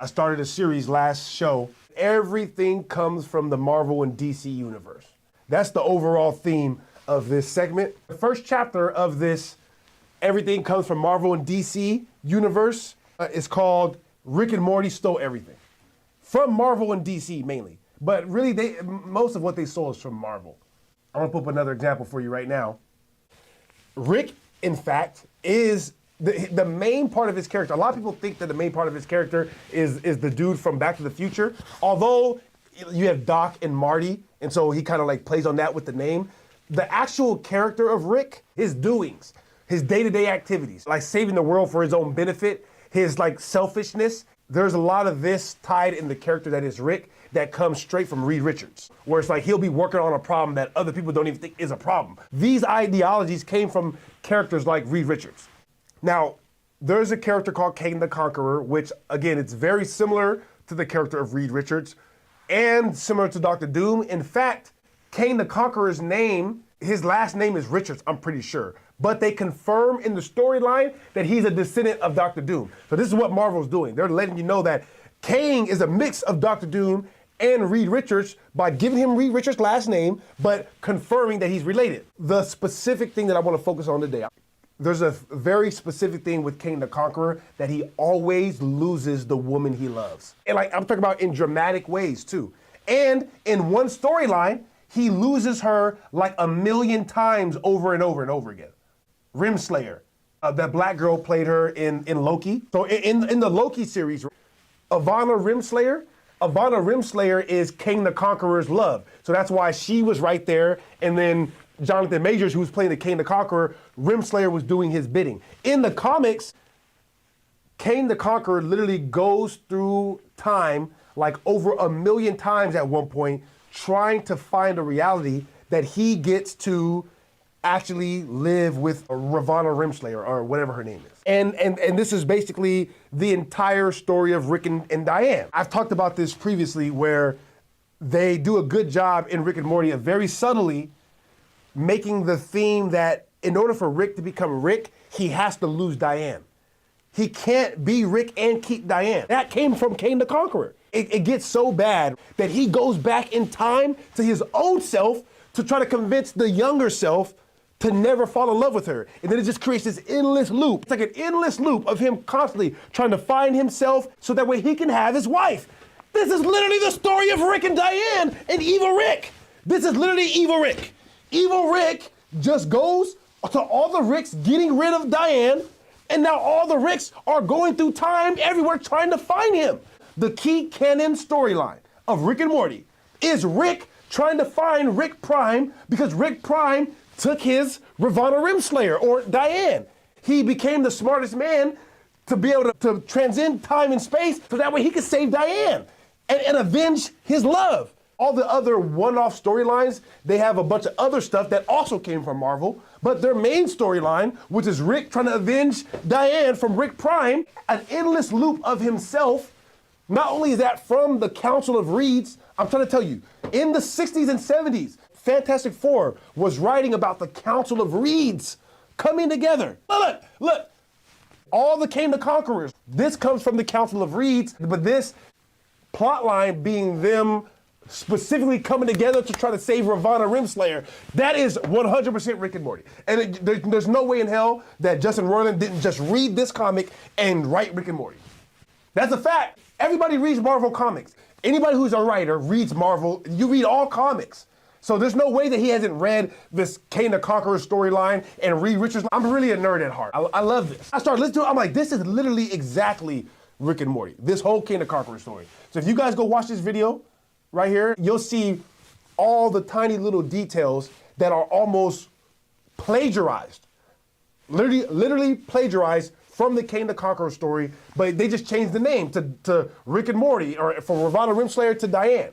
I started a series last show. Everything comes from the Marvel and DC universe. That's the overall theme of this segment. The first chapter of this Everything Comes from Marvel and DC universe is called Rick and Morty Stole Everything. From Marvel and DC mainly. But really, most of what they stole is from Marvel. I'm gonna put up another example for you right now. Rick, in fact, is the main part of his character. A lot of people think that the main part of his character is the dude from Back to the Future. Although you have Doc and Marty, and so he kind of like plays on that with the name. The actual character of Rick, his doings, his day-to-day activities, like saving the world for his own benefit, his like selfishness, there's a lot of this tied in the character that is Rick that comes straight from Reed Richards, where it's like he'll be working on a problem that other people don't even think is a problem. These ideologies came from characters like Reed Richards. Now, there's a character called Kang the Conqueror, which again, it's very similar to the character of Reed Richards and similar to Dr. Doom. In fact, Kang the Conqueror's name, his last name is Richards, I'm pretty sure. But they confirm in the storyline that he's a descendant of Dr. Doom. So this is what Marvel's doing. They're letting you know that Kang is a mix of Dr. Doom and Reed Richards by giving him Reed Richards' last name, but confirming that he's related. The specific thing that I want to focus on today, there's a very specific thing with Kang the Conqueror that he always loses the woman he loves. And like I'm talking about in dramatic ways too. And in one storyline, he loses her like 1,000,000 times over and over and over again. Rimslayer, that black girl played her in Loki. So in the Loki series, Ivana Rimslayer is Kang the Conqueror's love. So that's why she was right there. And then Jonathan Majors, who was playing the Kang the Conqueror, Rimslayer was doing his bidding. In the comics, Kang the Conqueror literally goes through time like over 1,000,000 times at one point, trying to find a reality that he gets to actually live with Ravonna Rimslayer, or whatever her name is. And this is basically the entire story of Rick and Diane. I've talked about this previously where they do a good job in Rick and Morty of very subtly making the theme that in order for Rick to become Rick, he has to lose Diane. He can't be Rick and keep Diane. That came from Kang the Conqueror. It gets so bad that he goes back in time to his own self to try to convince the younger self to never fall in love with her. And then it just creates this endless loop. It's like an endless loop of him constantly trying to find himself so that way he can have his wife. This is literally the story of Rick and Diane and Evil Rick. This is literally Evil Rick. Evil Rick just goes to all the Ricks getting rid of Diane, and now all the Ricks are going through time everywhere trying to find him. The key canon storyline of Rick and Morty is Rick trying to find Rick Prime because Rick Prime took his Ravonna Rimslayer, or Diane. He became the smartest man to be able to transcend time and space so that way he could save Diane and avenge his love. All the other one-off storylines, they have a bunch of other stuff that also came from Marvel, but their main storyline, which is Rick trying to avenge Diane from Rick Prime, an endless loop of himself. Not only is that from the Council of Reeds, I'm trying to tell you, in the 60s and 70s, Fantastic Four was writing about the Council of Reeds coming together. Look, all the Kang the Conquerors. This comes from the Council of Reeds, but this plot line being them specifically coming together to try to save Ravonna Rimslayer, that is 100% Rick and Morty. And there's no way in hell that Justin Roiland didn't just read this comic and write Rick and Morty. That's a fact. Everybody reads Marvel comics. Anybody who's a writer reads Marvel. You read all comics. So there's no way that he hasn't read this Kang the Conqueror storyline and Reed Richards. I'm really a nerd at heart. I love this. I started listening to it. I'm like, this is literally exactly Rick and Morty. This whole Kang the Conqueror story. So if you guys go watch this video right here, you'll see all the tiny little details that are almost plagiarized. Literally plagiarized from the Kang the Conqueror story, but they just changed the name to Rick and Morty, or from Ravonna Rimslayer to Diane.